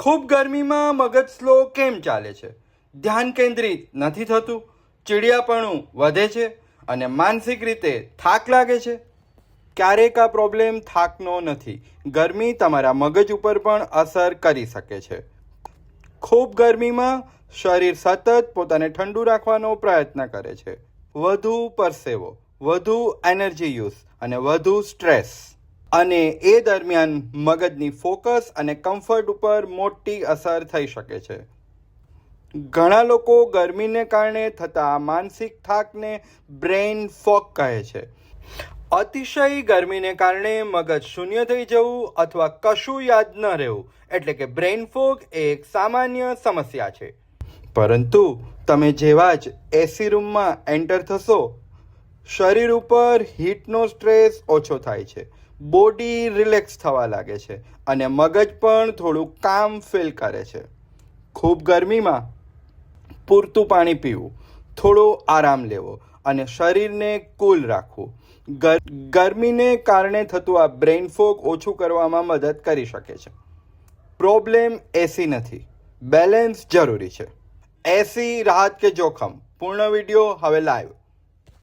ખૂબ ગરમીમાં મગજ સ્લો કેમ ચાલે છે? ધ્યાન કેન્દ્રિત નથી થતું, ચીડિયાપણું વધે છે અને માનસિક રીતે થાક લાગે છે. ક્યારેક આ પ્રોબ્લેમ થાકનો નથી, ગરમી તમારા મગજ ઉપર પણ અસર કરી શકે છે. ખૂબ ગરમીમાં શરીર સતત પોતાને ઠંડુ રાખવાનો પ્રયત્ન કરે છે. વધુ પરસેવો, વધુ એનર્જી યુઝ અને વધુ સ્ટ્રેસ. અને એ દરમિયાન મગજની ફોકસ અને કમ્ફર્ટ ઉપર મોટી અસર થઈ શકે છે. ઘણા લોકો ગરમીને કારણે થતા માનસિક થાકને બ્રેઇન ફોગ કહે છે. અતિશય ગરમીને કારણે મગજ શૂન્ય થઈ જવું અથવા કશું યાદ ન રહેવું એટલે કે બ્રેઇન ફોગ એ એક સામાન્ય સમસ્યા છે. પરંતુ તમે જેવા જ એસી રૂમમાં એન્ટર થશો, શરીર ઉપર હીટનો સ્ટ્રેસ ઓછો થાય છે, બોડી રિલેક્સ થવા લાગે છે અને મગજ પણ થોડું કામ ફીલ કરે છે. ખૂબ ગરમીમાં પૂરતું પાણી પીવું, થોડો આરામ લેવો અને શરીરને કૂલ રાખવું ગરમીને કારણે થતું આ બ્રેઇન ફોગ ઓછું કરવામાં મદદ કરી શકે છે. પ્રોબ્લેમ એસી નથી, બેલેન્સ જરૂરી છે. એસી રાહત કે જોખમ પૂર્ણ વિડીયો હવે લાઈવ.